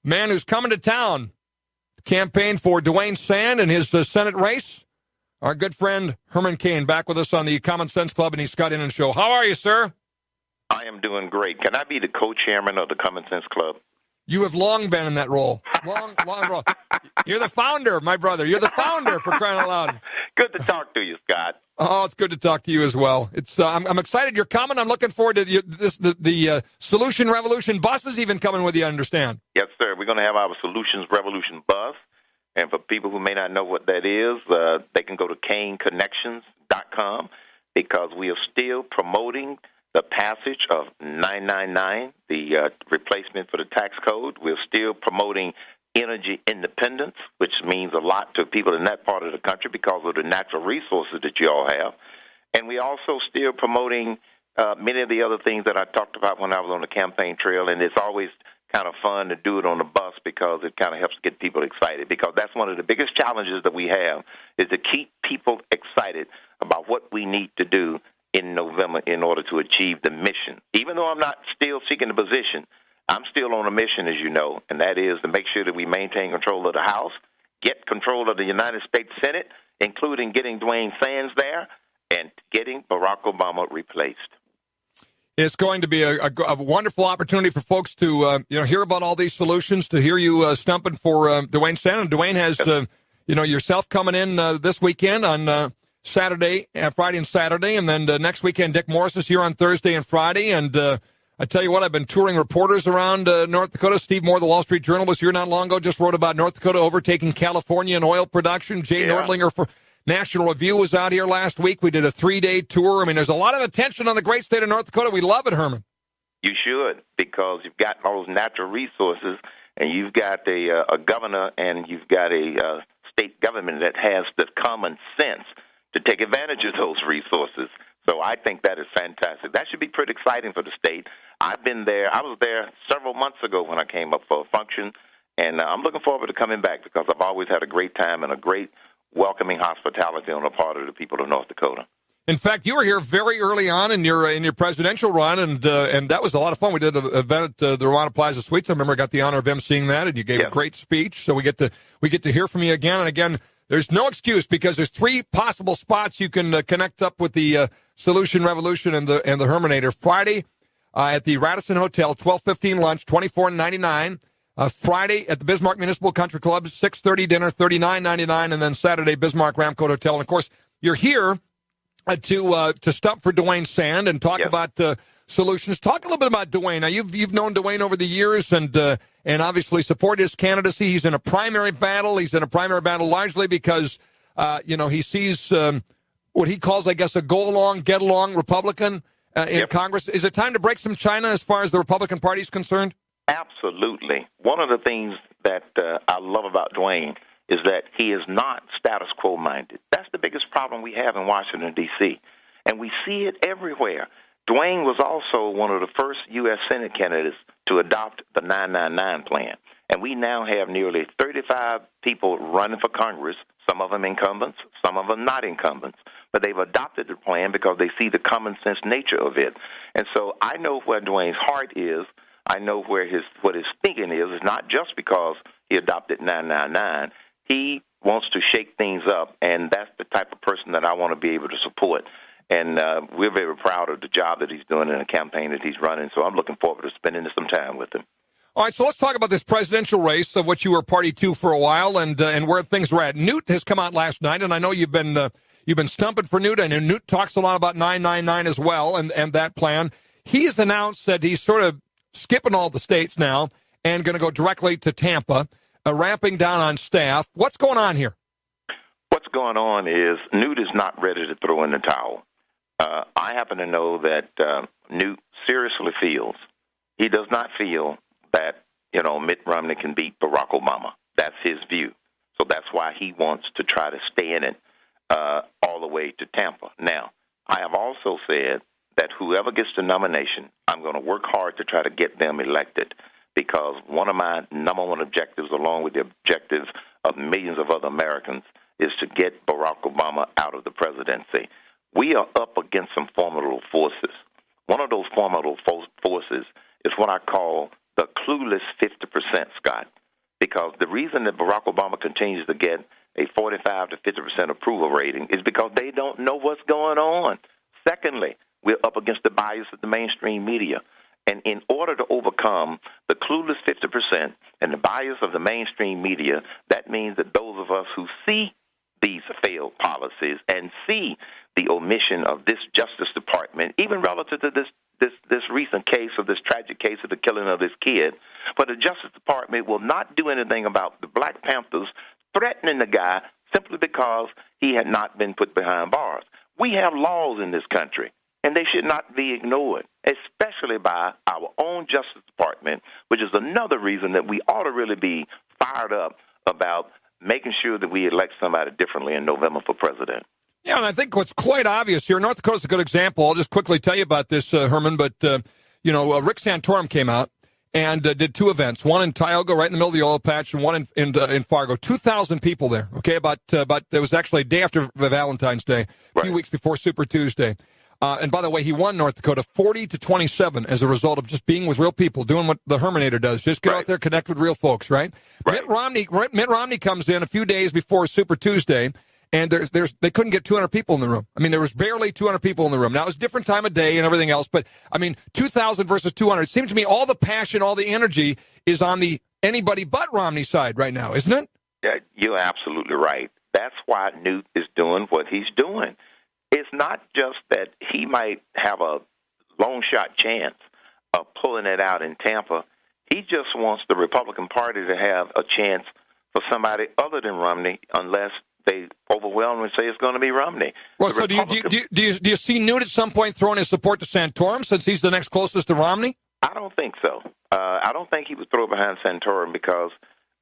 man who's coming to town, campaign for Duane Sand and his Senate race. Our good friend Herman Cain back with us on the Common Sense Club and the Scott Hennen Show. How are you, sir? I am doing great. Can I be the co-chairman of the Common Sense Club? You have long been in that role. Long role. You're the founder, my brother. You're the founder, for crying out loud. Good to talk to you, Scott. Oh, it's good to talk to you as well. It's I'm excited you're coming. I'm looking forward to the Solution Revolution bus is even coming with you, I understand. Yes, sir. We're going to have our Solutions Revolution bus. And for people who may not know what that is, they can go to CainConnections.com because we are still promoting the passage of 999, the replacement for the tax code. We're still promoting energy independence, which means a lot to people in that part of the country because of the natural resources that you all have. And we're also still promoting many of the other things that I talked about when I was on the campaign trail, and it's always kind of fun to do it on the bus because it kind of helps get people excited, because that's one of the biggest challenges that we have is to keep people excited about what we need to do in November in order to achieve the mission. Even though I'm not still seeking the position, I'm still on a mission, as you know, and that is to make sure that we maintain control of the House, get control of the United States Senate, including getting Duane Sand there, and getting Barack Obama replaced. It's going to be a wonderful opportunity for folks to hear about all these solutions, to hear you stumping for Duane Sand. And Duane has yourself coming in this weekend on Friday and Saturday, and then next weekend Dick Morris is here on Thursday and Friday. And I tell you what, I've been touring reporters around North Dakota. Steve Moore, the Wall Street Journal, was here not long ago, just wrote about North Dakota overtaking California in oil production. Jay Nordlinger for National Review was out here last week. We did a 3-day tour. I mean, there's a lot of attention on the great state of North Dakota. We love it, Herman. You should, because you've got all those natural resources, and you've got a governor, and you've got a state government that has the common sense to take advantage of those resources. So I think that is fantastic. That should be pretty exciting for the state. I've been there. I was there several months ago when I came up for a function, and I'm looking forward to coming back because I've always had a great time and a great welcoming hospitality on the part of the people of North Dakota. In fact, you were here very early on in your presidential run, and that was a lot of fun. We did an event at the Rwanda Plaza Suites. I remember I got the honor of emceeing that, and you gave a great speech. So we get to hear from you again and again. There's no excuse because there's 3 possible spots you can connect up with the Solution Revolution and the Hermanator. Friday at the Radisson Hotel, 12:15 lunch, $24.99. Friday at the Bismarck Municipal Country Club, 6:30 dinner, $39.99, and then Saturday Bismarck Ramcote Hotel. And of course, you're here to stump for Duane Sand and talk about solutions. Talk a little bit about Duane. Now you've known Duane over the years and obviously support his candidacy. He's in a primary battle. He's in a primary battle largely because he sees what he calls, I guess, a go along, get along Republican in Congress. Is it time to break some China as far as the Republican Party is concerned? Absolutely. One of the things that I love about Duane is that he is not status quo minded. That's the biggest problem we have in Washington, D.C., and we see it everywhere. Duane was also one of the first U.S. Senate candidates to adopt the 999 plan, and we now have nearly 35 people running for Congress, some of them incumbents, some of them not incumbents, but they've adopted the plan because they see the common sense nature of it. And so I know where Duane's heart is. I know where what his thinking is. It's not just because he adopted 999. He wants to shake things up, and that's the type of person that I want to be able to support. And we're very proud of the job that he's doing in the campaign that he's running. So I'm looking forward to spending some time with him. All right, so let's talk about this presidential race of what you were party to for a while and where things are at. Newt has come out last night, and I know you've been stumping for Newt, and Newt talks a lot about 999 as well and that plan. He's announced that he's sort of skipping all the states now and going to go directly to Tampa, ramping down on staff. What's going on here? What's going on is Newt is not ready to throw in the towel. I happen to know that Newt seriously feels he does not feel that, Mitt Romney can beat Barack Obama. That's his view. So that's why he wants to try to stay in it all the way to Tampa. Now, I have also said that whoever gets the nomination, I'm going to work hard to try to get them elected because one of my number one objectives, along with the objectives of millions of other Americans, is to get Barack Obama out of the presidency. We are up against some formidable forces. One of those formidable forces is what I call the clueless 50%, Scott, because the reason that Barack Obama continues to get a 45 to 50% approval rating is because they don't know what's going on. Secondly, we're up against the bias of the mainstream media. And in order to overcome the clueless 50% and the bias of the mainstream media, that means that those of us who see these failed policies and see the omission of this Justice Department, even relative to this recent case of this tragic case of the killing of this kid, but the Justice Department will not do anything about the Black Panthers threatening the guy simply because he had not been put behind bars. We have laws in this country, and they should not be ignored, especially by our own Justice Department, which is another reason that we ought to really be fired up about making sure that we elect somebody differently in November for president. Yeah, and I think what's quite obvious here, North Dakota's a good example. I'll just quickly tell you about this, Herman, but, Rick Santorum came out and did two events, one in Tioga, right in the middle of the oil patch, and one in Fargo. 2,000 people there, okay, about it was actually a day after Valentine's Day, a few weeks before Super Tuesday. And by the way, he won North Dakota 40-27 as a result of just being with real people, doing what the Herminator does. Just get out there, connect with real folks, right? Mitt Romney comes in a few days before Super Tuesday, and they couldn't get 200 people in the room. I mean, there was barely 200 people in the room. Now, it was a different time of day and everything else, but, 2,000 versus 200. It seems to me all the passion, all the energy is on the anybody but Romney side right now, isn't it? Yeah, you're absolutely right. That's why Newt is doing what he's doing. It's not just that he might have a long shot chance of pulling it out in Tampa. He just wants the Republican Party to have a chance for somebody other than Romney, unless they overwhelmingly say it's going to be Romney. Well, so do you see Newt at some point throwing his support to Santorum since he's the next closest to Romney? I don't think so. I don't think he would throw behind Santorum because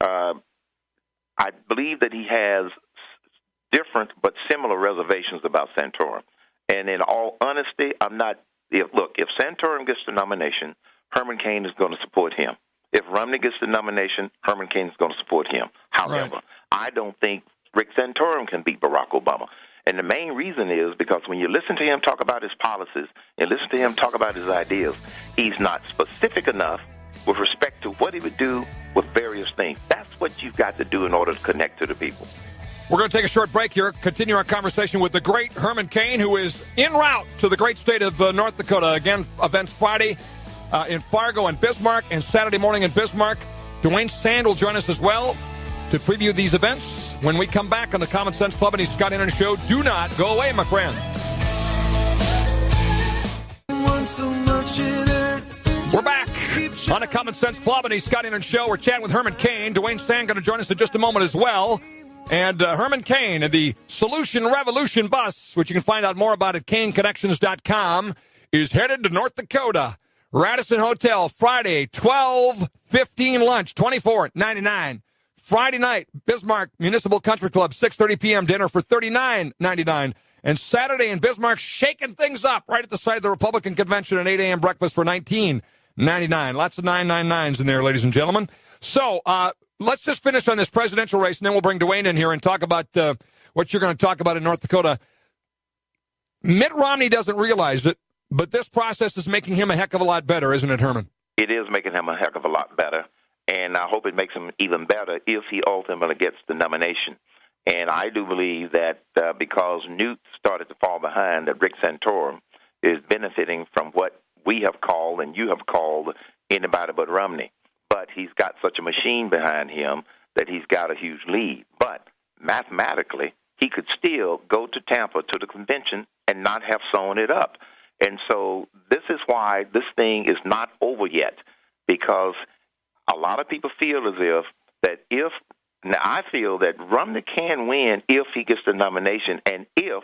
I believe that he has different but similar reservations about Santorum. And in all honesty, if Santorum gets the nomination, Herman Cain is going to support him. If Romney gets the nomination, Herman Cain is going to support him. However, I don't think Rick Santorum can beat Barack Obama. And the main reason is because when you listen to him talk about his policies and listen to him talk about his ideas, he's not specific enough with respect to what he would do with various things. That's what you've got to do in order to connect to the people. We're going to take a short break here, continue our conversation with the great Herman Cain, who is en route to the great state of North Dakota. Again, events Friday in Fargo and Bismarck, and Saturday morning in Bismarck. Duane Sand will join us as well to preview these events when we come back on the Common Sense Club and the Scott Hennen Show. Do not go away, my friend. We're back on the Common Sense Club and the Scott Hennen Show. We're chatting with Herman Cain. Duane Sand going to join us in just a moment as well. And Herman Cain and the Solution Revolution bus, which you can find out more about at CainConnections.com, is headed to North Dakota. Radisson Hotel, Friday, 12:15 lunch, $24.99. Friday night, Bismarck Municipal Country Club, 6:30 p.m. dinner for $39.99. And Saturday in Bismarck, shaking things up right at the site of the Republican Convention at 8 a.m. breakfast for $19.99. Lots of 999s in there, ladies and gentlemen. So, let's just finish on this presidential race, and then we'll bring Duane in here and talk about what you're going to talk about in North Dakota. Mitt Romney doesn't realize it, but this process is making him a heck of a lot better, isn't it, Herman? It is making him a heck of a lot better, and I hope it makes him even better if he ultimately gets the nomination. And I do believe that because Newt started to fall behind, that Rick Santorum is benefiting from what we have called and you have called anybody but Romney. But he's got such a machine behind him that he's got a huge lead. But mathematically, he could still go to Tampa to the convention and not have sewn it up. And so this is why this thing is not over yet, because a lot of people feel as if now I feel that Romney can win if he gets the nomination and if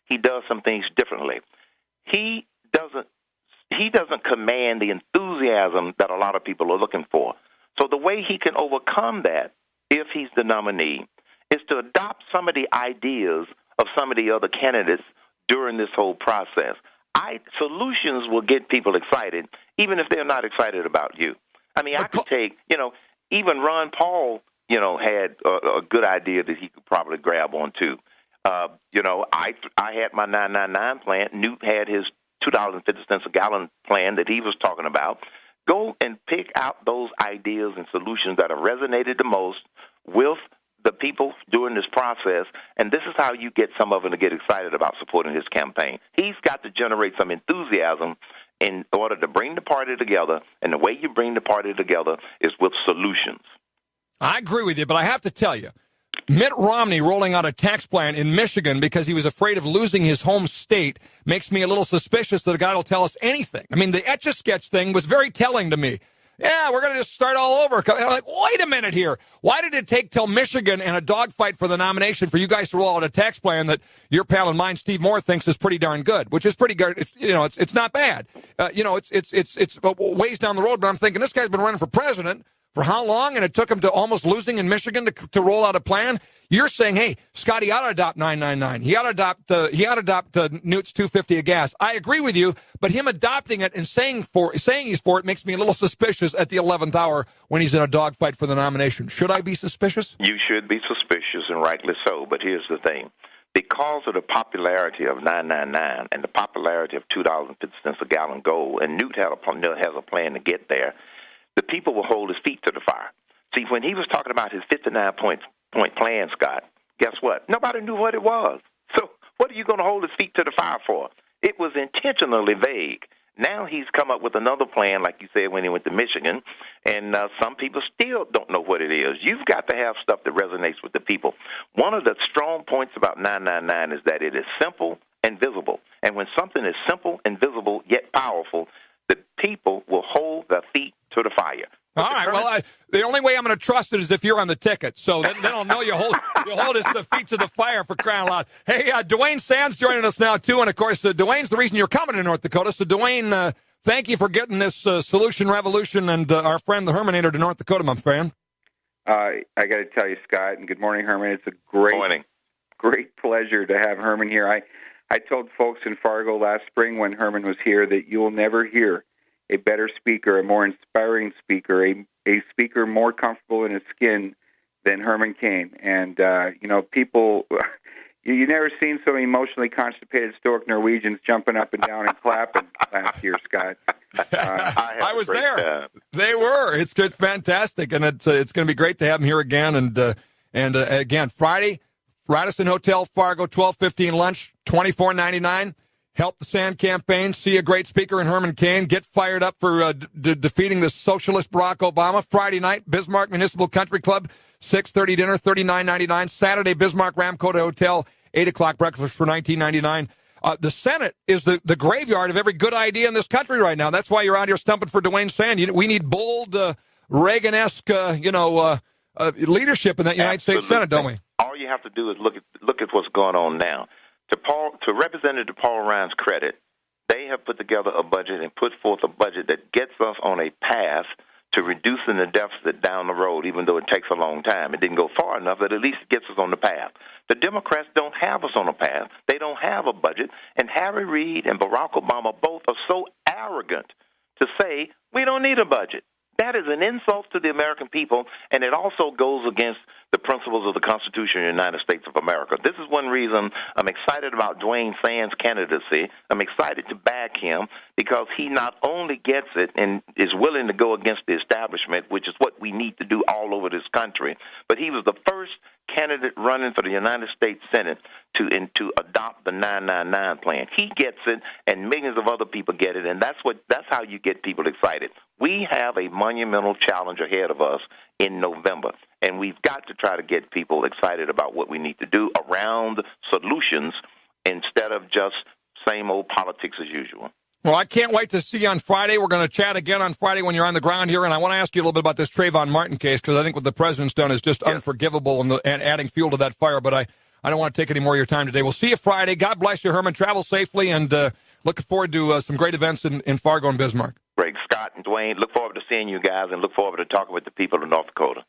he does some things differently. He doesn't command the enthusiasm that a lot of people are looking for. So the way he can overcome that, if he's the nominee, is to adopt some of the ideas of some of the other candidates during this whole process. Solutions will get people excited, even if they're not excited about you. I mean, I could take, even Ron Paul, had a good idea that he could probably grab onto. I had my 999 plan. Newt had his $2.50 a gallon plan that he was talking about. Go and pick out those ideas and solutions that have resonated the most with the people during this process, and this is how you get some of them to get excited about supporting his campaign. He's got to generate some enthusiasm in order to bring the party together, and the way you bring the party together is with solutions. I agree with you, but I have to tell you, Mitt Romney rolling out a tax plan in Michigan because he was afraid of losing his home state makes me a little suspicious that a guy will tell us anything. I mean, the Etch-a-Sketch thing was very telling to me. Yeah, we're going to just start all over. I'm like, wait a minute here. Why did it take till Michigan and a dogfight for the nomination for you guys to roll out a tax plan that your pal and mine, Steve Moore, thinks is pretty darn good, which is pretty good. It's not bad. It's ways down the road, but I'm thinking this guy's been running for president for how long? And it took him to almost losing in Michigan to roll out a plan. You're saying, hey, Scotty ought to adopt 999. He ought to adopt Newt's $2.50 a gas. I agree with you, but him adopting it and saying he's for it makes me a little suspicious at the 11th hour when he's in a dogfight for the nomination. Should I be suspicious? You should be suspicious, and rightly so. But here's the thing. Because of the popularity of 999 and the popularity of $2.50 a gallon gold, and Newt has a plan to get there, the people will hold his feet to the fire. See, when he was talking about his 59-point plan, Scott, guess what? Nobody knew what it was. So what are you going to hold his feet to the fire for? It was intentionally vague. Now he's come up with another plan, like you said, when he went to Michigan, and some people still don't know what it is. You've got to have stuff that resonates with the people. One of the strong points about 999 is that it is simple and visible. And when something is simple and visible yet powerful, the people will hold their feet to the fire. All right. Well, the only way I'm going to trust it is if you're on the ticket. So then I'll know you hold the feet to the fire, for crying out loud. Hey, Duane Sand's joining us now, too. And, of course, Duane's the reason you're coming to North Dakota. So, Duane, thank you for getting this solution revolution and our friend the Hermanator to North Dakota, my friend. I got to tell you, Scott, and good morning, Herman. It's a great pleasure to have Herman here. I told folks in Fargo last spring when Herman was here that you will never hear a better speaker, a more inspiring speaker, a speaker more comfortable in his skin than Herman Cain. And, people, you never seen so many emotionally constipated stoic Norwegians jumping up and down and clapping last year, Scott. I was there. They were. It's fantastic, and it's going to be great to have him here again. And again, Friday, Radisson Hotel, Fargo, 12:15 lunch, $24.99. Help the Sand campaign. See a great speaker in Herman Cain. Get fired up for defeating the socialist Barack Obama. Friday night, Bismarck Municipal Country Club, 6:30 dinner, $39.99. Saturday, Bismarck Ramcota Hotel, 8 o'clock breakfast for $19.99. The Senate is the graveyard of every good idea in this country right now. That's why you're out here stumping for Duane Sand. We need bold, Reagan-esque, leadership in that United States Senate, don't we? All you have to do is look at what's going on now. To Representative Paul Ryan's credit, they have put together a budget and put forth a budget that gets us on a path to reducing the deficit down the road, even though it takes a long time. It didn't go far enough, but at least it gets us on the path. The Democrats don't have us on a path. They don't have a budget. And Harry Reid and Barack Obama both are so arrogant to say, we don't need a budget. That is an insult to the American people, and it also goes against the principles of the Constitution of the United States of America. This is one reason I'm excited about Duane Sand's candidacy. I'm excited to back him because he not only gets it and is willing to go against the establishment, which is what we need to do all over this country, but he was the first candidate running for the United States Senate to adopt the 999 plan. He gets it, and millions of other people get it, and that's how you get people excited. We have a monumental challenge ahead of us in November, and we've got to try to get people excited about what we need to do around solutions instead of just same old politics as usual. Well, I can't wait to see you on Friday. We're going to chat again on Friday when you're on the ground here, and I want to ask you a little bit about this Trayvon Martin case because I think what the president's done is just unforgivable and adding fuel to that fire, but I don't want to take any more of your time today. We'll see you Friday. God bless you, Herman. Travel safely, and looking forward to some great events in Fargo and Bismarck. Great. Scott and Duane, look forward to seeing you guys and look forward to talking with the people of North Dakota.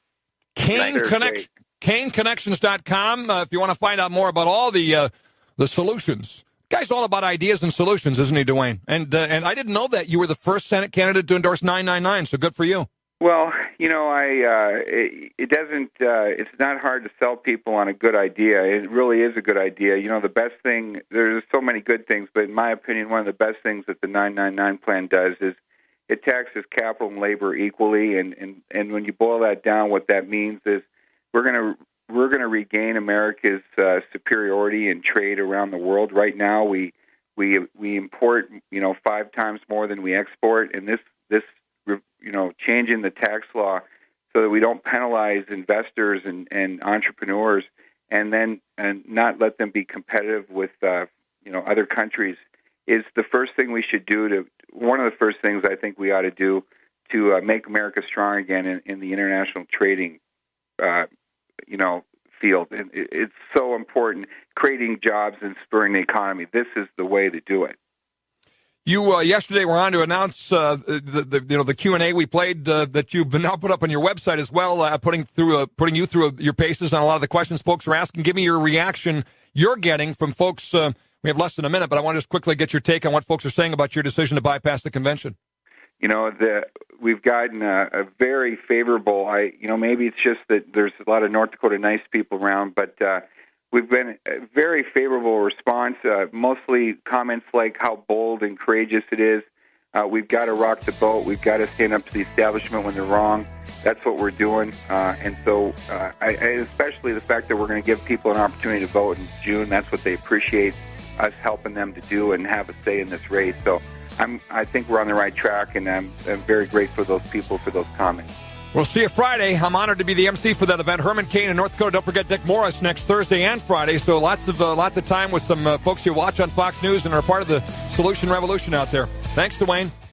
CainConnections.com if you want to find out more about all the solutions. Guy's all about ideas and solutions, isn't he, Duane? And I didn't know that you were the first Senate candidate to endorse 999, so good for you. Well, it's not hard to sell people on a good idea. It really is a good idea. The best thing, there's so many good things, but in my opinion, one of the best things that the 999 plan does is it taxes capital and labor equally, and when you boil that down, what that means is we're going to regain America's superiority in trade around the world. Right now, we import 5 times more than we export, and this changing the tax law so that we don't penalize investors and entrepreneurs, and not let them be competitive with other countries is the first thing we should do. One of the first things I think we ought to do to make America strong again in the international trading field. And it's so important, creating jobs and spurring the economy. This is the way to do it. You yesterday were on to announce the Q&A we played that you've now put up on your website as well, putting you through your paces on a lot of the questions folks are asking. Give me your reaction you're getting from folks. We have less than a minute, but I want to just quickly get your take on what folks are saying about your decision to bypass the convention. We've gotten a very favorable. Maybe it's just that there's a lot of North Dakota nice people around, but we've been a very favorable response. Mostly comments like how bold and courageous it is. We've got to rock the boat. We've got to stand up to the establishment when they're wrong. That's what we're doing, and so especially the fact that we're going to give people an opportunity to vote in June. That's what they appreciate us helping them to do and have a say in this race. So I think we're on the right track, and I'm very grateful to those people for those comments. We'll see you Friday. I'm honored to be the MC for that event. Herman Cain in North Dakota. Don't forget Dick Morris next Thursday and Friday. So lots of time with some folks you watch on Fox News and are part of the solution revolution out there. Thanks, Duane.